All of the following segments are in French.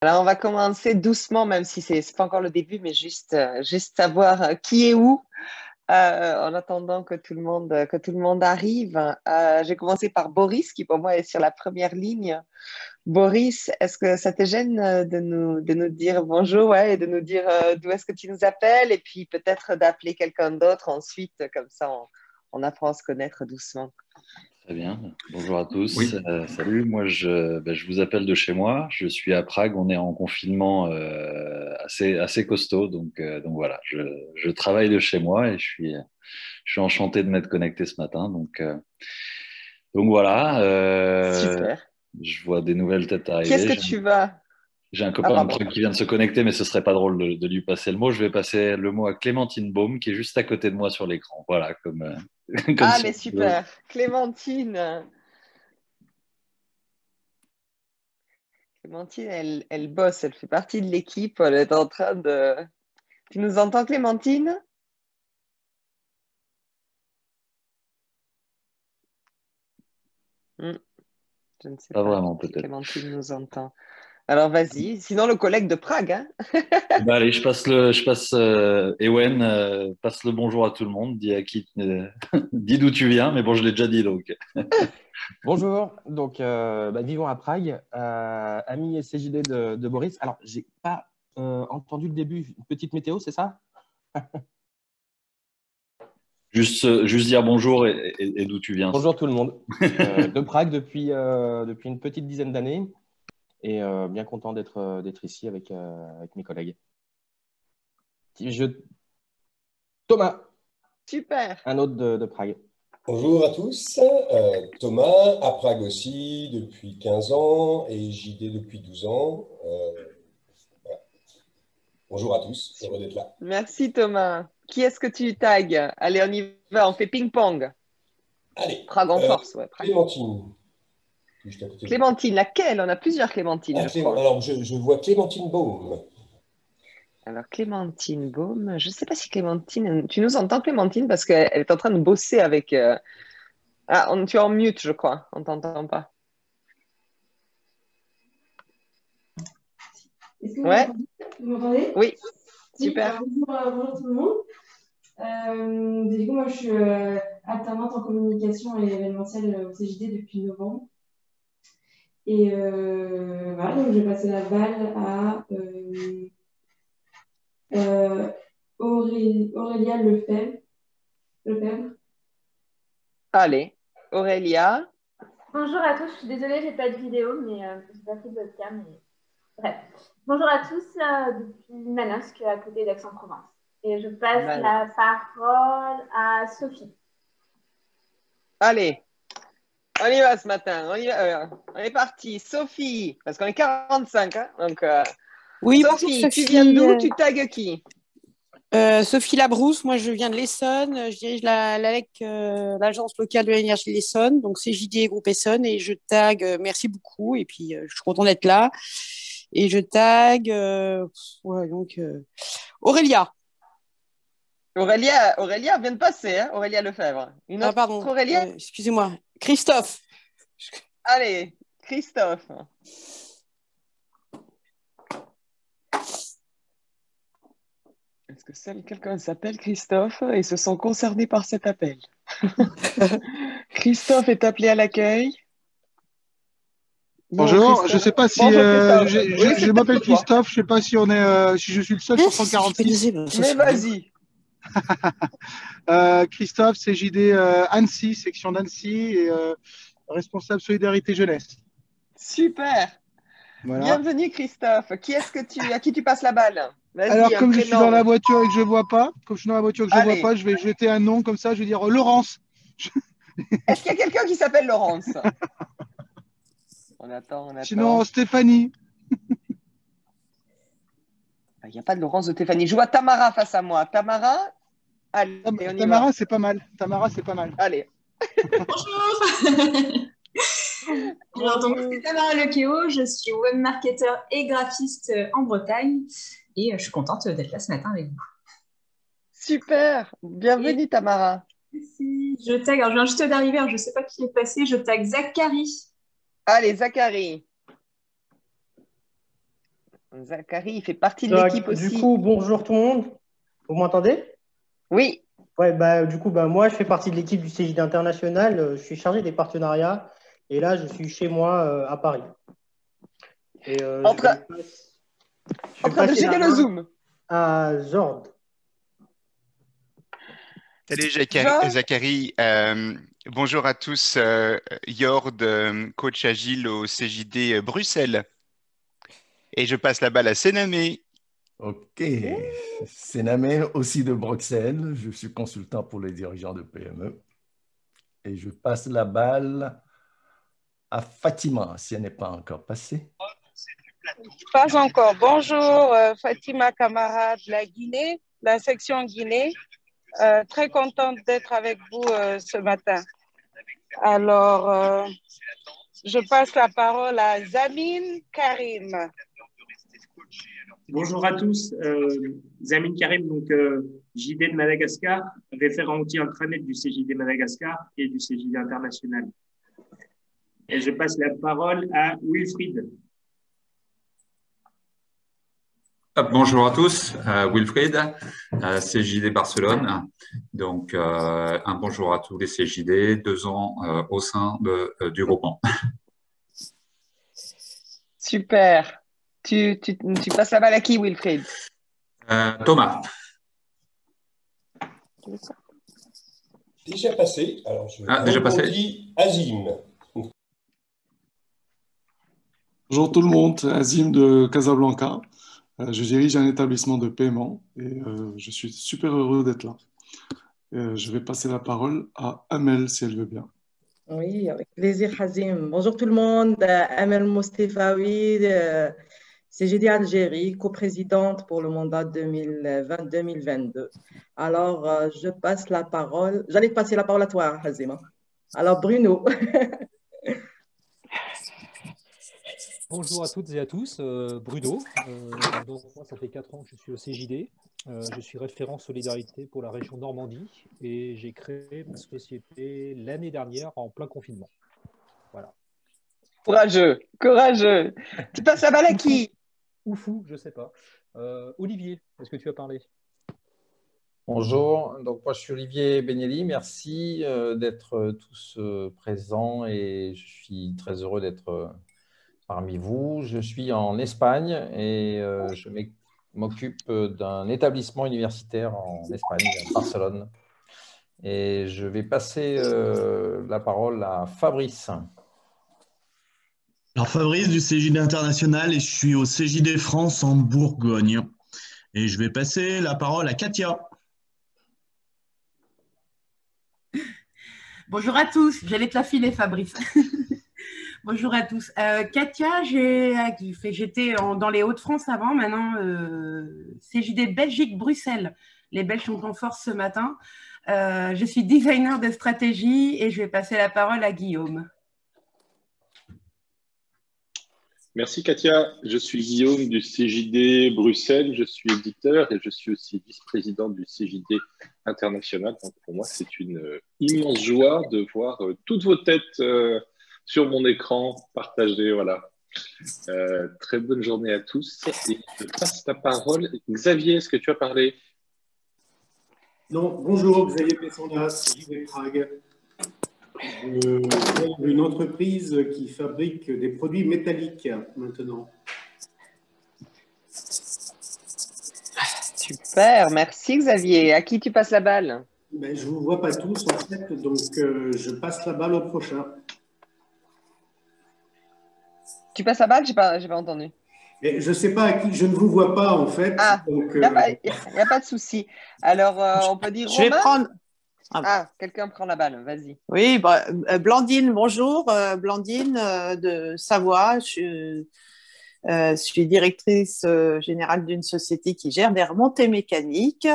Alors, on va commencer doucement, même si c'est pas encore le début, mais juste savoir qui est où en attendant que tout le monde arrive. J'ai commencé par Boris, qui pour moi est sur la première ligne. Boris, est-ce que ça te gêne de nous dire bonjour, ouais, et de nous dire d'où est-ce que tu nous appelles, et puis peut-être d'appeler quelqu'un d'autre ensuite, comme ça on apprend à se connaître doucement. Très bien. Bonjour à tous. Oui, Salut. Moi, je vous appelle de chez moi. Je suis à Prague. On est en confinement assez costaud. Donc voilà, je travaille de chez moi et je suis enchanté de m'être connecté ce matin. Donc voilà, Super. je vois des nouvelles têtes Qui est-ce arriver. que tu vas? J'ai un Ah, copain de pardon. Prague qui vient de se connecter, mais ce serait pas drôle de lui passer le mot. Je vais passer le mot à Clémentine Baume, qui est juste à côté de moi sur l'écran. Voilà, comme Ah, ça. mais super. Clémentine. Clémentine, elle bosse, elle fait partie de l'équipe. Elle est en train de. Tu nous entends, Clémentine? Hmm, je ne sais Pas pas vraiment, si peut-être. Clémentine nous entend. Alors, vas-y. Sinon, le collègue de Prague, hein? Bah allez, Ewen, passe le bonjour à tout le monde, dis à qui, dis d'où tu viens, mais bon, je l'ai déjà dit donc. bonjour. Donc, vivons à Prague, ami et CJD de Boris. Alors, j'ai pas entendu le début. Une petite météo, c'est ça? Juste dire bonjour et d'où tu viens. Bonjour tout le monde. De Prague depuis une petite dizaine d'années et bien content d'être ici avec mes collègues. Thomas, Super. un autre de Prague. Bonjour à tous, Thomas, à Prague aussi depuis 15 ans et JD depuis 12 ans. Voilà. Bonjour à tous, heureux d'être là. Merci, Thomas. Qui est-ce que tu tags? Allez, on y va. On fait ping-pong. Allez, Prague en force, ouais. Prague. Clémentine, juste à côté de vous. Clémentine, laquelle? On a plusieurs Clémentines, je crois. Alors, je vois Clémentine Baume. Alors, Clémentine Baume, je ne sais pas si Clémentine. Tu nous entends, Clémentine, parce qu'elle est en train de bosser avec. Ah, tu es en mute, je crois. On ne t'entend pas. Est-ce que Ouais? vous m'entendez? Oui, Oui, super. bonjour tout le monde. Du coup, moi, je suis alternante en communication et événementiel au CJD depuis novembre. Et voilà, donc je vais passer la balle à Aurélia Lefebvre. Allez, Aurélia. Bonjour à tous, je suis désolée, j'ai pas de vidéo, mais j'ai pas fait de webcam. Mais... Bref. Bonjour à tous, depuis Manosque, à côté d'Aix-en-Provence. Et je passe la parole à Sophie. Allez, on y va ce matin. On est parti. Sophie, parce qu'on est 45. Hein, donc, oui, Sophie, bonjour, Sophie, tu viens d'où? Tu tagues qui? Sophie Labrousse, moi je viens de l'Essonne, je dirige l'agence locale de l'énergie de l'Essonne, donc CJD Groupe Essonne, et je tag, merci beaucoup, et puis je suis contente d'être là, et je tag Aurélia. Aurélia vient de passer, hein, Aurélia Lefebvre. Une autre pardon, Aurélia? excusez-moi, Christophe. Allez, Christophe. Est-ce que quelqu'un s'appelle Christophe et se sent concerné par cet appel? Christophe est appelé à l'accueil. Bonjour, je ne sais pas si je m'appelle toi. Christophe, je ne sais pas si si je suis le seul sur 146. Mais vas-y. Christophe, c'est JD Annecy, section d'Annecy et responsable solidarité jeunesse. Super. Voilà. Bienvenue Christophe. À qui tu passes la balle? Alors comme je suis dans la voiture et que je vois pas, je vais jeter un nom comme ça, je vais dire Laurence. Est-ce qu'il y a quelqu'un qui s'appelle Laurence? On attend. Sinon, Stéphanie. Il n'y a pas de Laurence de Stéphanie. Je vois Tamara face à moi. Tamara, allez, Tamara, c'est pas mal. Allez. Bonjour. Donc, c'est Tamara Lequeo, je suis webmarketeur et graphiste en Bretagne et je suis contente d'être là ce matin avec vous. Super. Bienvenue, Tamara. Merci. Je viens juste d'arriver, je ne sais pas qui est passé, je tag Zachary. Allez, Zachary. Zachary, il fait partie de l'équipe aussi. Du coup, bonjour tout le monde. Vous m'entendez? Oui. Ouais, du coup, moi, je fais partie de l'équipe du CJD International. Je suis chargé des partenariats. Et là, je suis chez moi à Paris. Et en train de gérer le Zoom. À Jord. Salut Zachary. Bonjour à tous. Jord, coach agile au CJD Bruxelles. Et je passe la balle à Sénamé. Ok. Sénamé aussi de Bruxelles. Je suis consultant pour les dirigeants de PME. Et je passe la balle à Fatima, si elle n'est pas encore passée. Pas encore. Bonjour, Fatima Camara de la Guinée, la section Guinée. Très contente d'être avec vous ce matin. Alors, je passe la parole à Zamine Karim. Bonjour à tous, Zamine Karim, donc JD de Madagascar, référent outil intranet du CJD Madagascar et du CJD International. Et je passe la parole à Wilfried. Bonjour à tous, Wilfried, CJD Barcelone. Donc, un bonjour à tous les CJD, 2 ans au sein du groupement. Super. Tu passes la balle à qui, Wilfried? Thomas. Déjà passé. Alors, je déjà passé. Azim. Bonjour tout le monde, Azim de Casablanca. Je dirige un établissement de paiement et je suis super heureux d'être là. Je vais passer la parole à Amel, si elle veut bien. Oui, avec plaisir, Hazim. Bonjour tout le monde, Amel Mostefaoui, CJD Algérie, coprésidente pour le mandat 2020-2022. Alors, je passe la parole. J'allais passer la parole à toi, Hazim. Alors, Bruno. Bonjour à toutes et à tous, Bruno. Donc moi, ça fait 4 ans que je suis au CJD. Je suis référent solidarité pour la région Normandie et j'ai créé ma société l'année dernière en plein confinement. Voilà. Courageux, courageux. Tu passes la balle à qui? Ou fou, je ne sais pas. Olivier, est-ce que tu as parlé? Bonjour, donc moi je suis Olivier Benelli, merci d'être tous présents et je suis très heureux d'être parmi vous. Je suis en Espagne et je m'occupe d'un établissement universitaire en Espagne, à Barcelone. Et je vais passer la parole à Fabrice. Alors Fabrice du CJD International et je suis au CJD France en Bourgogne. Et je vais passer la parole à Katia. Bonjour à tous, j'allais te la filer Fabrice. Bonjour à tous. Katia, j'étais dans les Hauts-de-France avant, maintenant CJD Belgique Bruxelles. Les Belges sont en force ce matin. Je suis designer de stratégie et je vais passer la parole à Guillaume. Merci Katia, je suis Guillaume du CJD Bruxelles, je suis éditeur et je suis aussi vice-président du CJD International. Donc pour moi, c'est une immense joie de voir toutes vos têtes sur mon écran partagées. Voilà. Très bonne journée à tous. Et je passe la parole. Xavier, est-ce que tu as parlé? Non, bonjour, Xavier Pessondas, CJD Prague. Une entreprise qui fabrique des produits métalliques maintenant. Super, merci Xavier. À qui tu passes la balle? Je ne vous vois pas tous en fait, donc je passe la balle au prochain. Tu passes la balle? J'ai pas entendu. Et je ne sais pas à qui, je ne vous vois pas en fait. Il n'y a pas de souci. Alors, on peut dire Je vais prendre... quelqu'un prend la balle, vas-y. Oui, Blandine, bonjour. Blandine de Savoie. Je suis directrice générale d'une société qui gère des remontées mécaniques.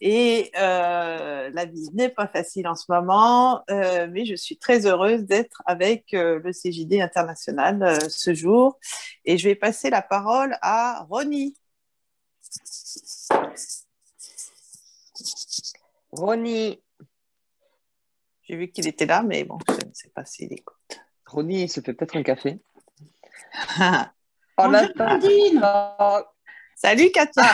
Et la vie n'est pas facile en ce moment, mais je suis très heureuse d'être avec le CJD International ce jour. Et je vais passer la parole à Ronnie. Ronnie. J'ai vu qu'il était là, mais bon, je ne sais pas s'il écoute. Ronnie, il se fait peut-être un café. Bonjour, Nadine. Salut, Katia.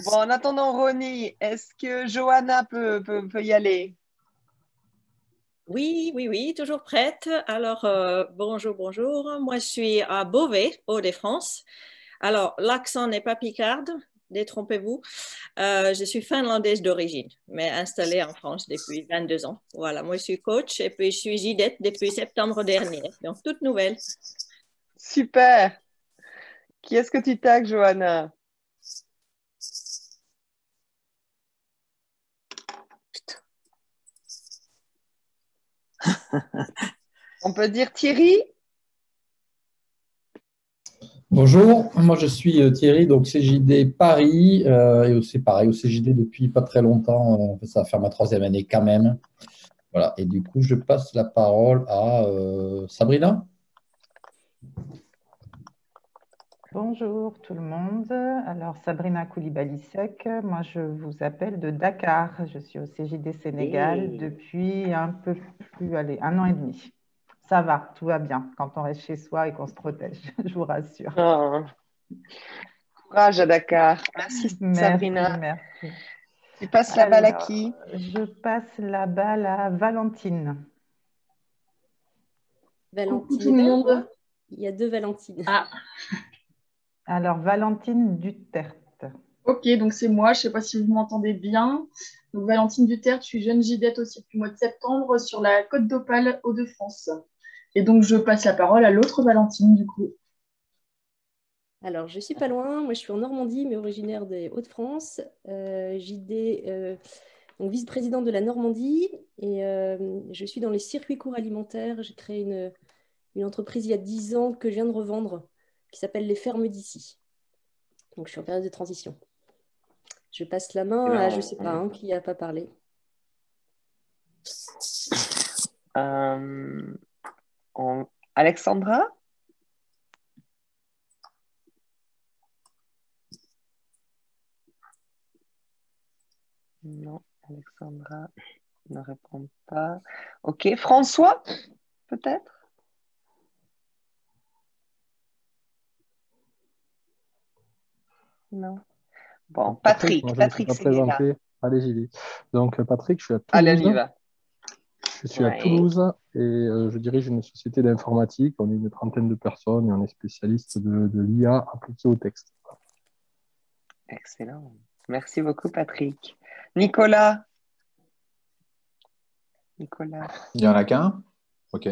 Bon, en attendant, Ronnie, est-ce que Johanna peut y aller? Oui, toujours prête. Alors, bonjour. Moi, je suis à Beauvais, Hauts-de-France. Alors, l'accent n'est pas picarde, détrompez-vous. Je suis finlandaise d'origine, mais installée en France depuis 22 ans. Voilà, moi, je suis coach et puis je suis JDET depuis septembre dernier, donc toute nouvelle. Super. Qui est-ce que tu tags, Johanna? On peut dire Thierry? Bonjour, moi je suis Thierry, donc CJD Paris, et c'est pareil, au CJD depuis pas très longtemps, ça va faire ma 3e année quand même. Voilà, et du coup je passe la parole à Sabrina. Bonjour tout le monde, alors Sabrina Koulibaly-Sek, moi je vous appelle de Dakar, je suis au CJD Sénégal depuis un peu plus, allez, 1 an et demi. Ça va, tout va bien quand on reste chez soi et qu'on se protège, je vous rassure. Oh. Courage à Dakar. Merci Sabrina. Merci. Tu passes la balle à qui? Je passe la balle à Valentine. Valentine. Tout le monde. Il y a 2 Valentines. Ah. Alors, Valentine Duterte. Ok, donc c'est moi, je ne sais pas si vous m'entendez bien. Donc, Valentine Duterte, je suis jeune JDET aussi depuis le mois de septembre sur la Côte d'Opale, Hauts-de-France. Et donc, je passe la parole à l'autre Valentine, du coup. Alors, je ne suis pas loin, moi je suis en Normandie, mais originaire des Hauts-de-France. JD, donc vice-présidente de la Normandie, et je suis dans les circuits courts alimentaires. J'ai créé une entreprise il y a 10 ans que je viens de revendre, qui s'appelle Les Fermes d'ici. Donc, je suis en période de transition. Je passe la main à, je ne sais pas, qui n'a pas parlé. Alexandra? Non, Alexandra ne répond pas. Ok, François, peut-être? Non. Bon, Patrick, moi, je Patrick, ne me suis c'est pas là. présenté. Allez, j'y vais. Donc, Patrick, je suis à Toulouse. Allez, on y va. Je suis à Toulouse et je dirige une société d'informatique. On est une 30aine de personnes et on est spécialiste de l'IA appliquée au texte. Excellent. Merci beaucoup, Patrick. Nicolas? Nicolas. Il n'y en a qu'un? Ok.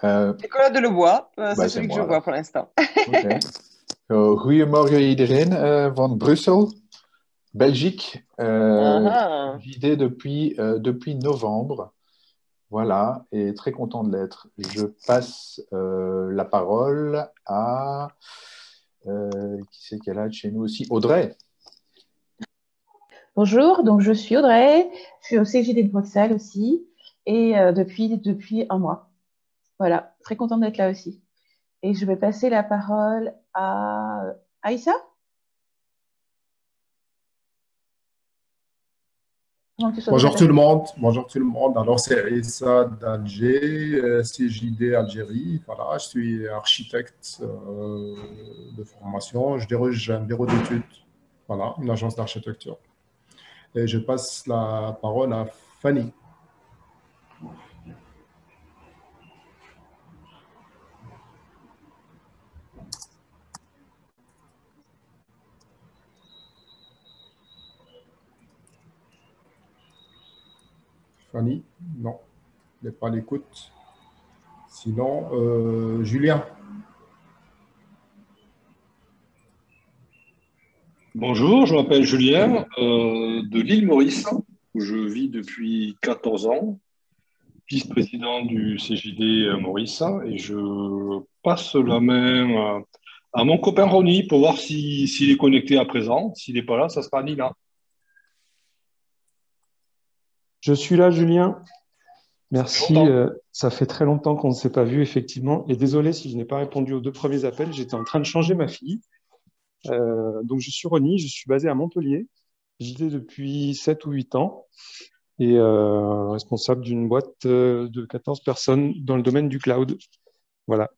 Nicolas Delebois, c'est c'est celui que moi, je vois pour l'instant. Ok. Goedemorgen iedereen van Bruxelles, Belgique. JD depuis novembre. Voilà, et très content de l'être. Je passe la parole à qui c'est qu'elle a de chez nous aussi? Audrey. Bonjour, donc je suis Audrey, je suis au CJD de Bruxelles aussi, et depuis 1 mois. Voilà, très contente d'être là aussi. Et je vais passer la parole à Aïssa. Bonjour tout le monde. Bonjour tout le monde. Alors, c'est Aïssa d'Alger, CJD Algérie. Voilà, je suis architecte de formation. Je dirige un bureau d'études, voilà, une agence d'architecture. Et je passe la parole à Fanny. Fanny? Non, elle n'est pas à l'écoute. Sinon, Julien. Bonjour, je m'appelle Julien, de l'île Maurice, où je vis depuis 14 ans, vice-président du CJD Maurice, et je passe la main à mon copain Ronnie pour voir s'il est connecté à présent. S'il n'est pas là, ça sera Nina. Je suis là, Julien. Merci. Ça fait très longtemps qu'on ne s'est pas vu, effectivement. Et désolé si je n'ai pas répondu aux 2 premiers appels. J'étais en train de changer ma fille. Donc, je suis Ronnie. Je suis basé à Montpellier. J'y étais depuis 7 ou 8 ans et responsable d'une boîte de 14 personnes dans le domaine du cloud. Voilà.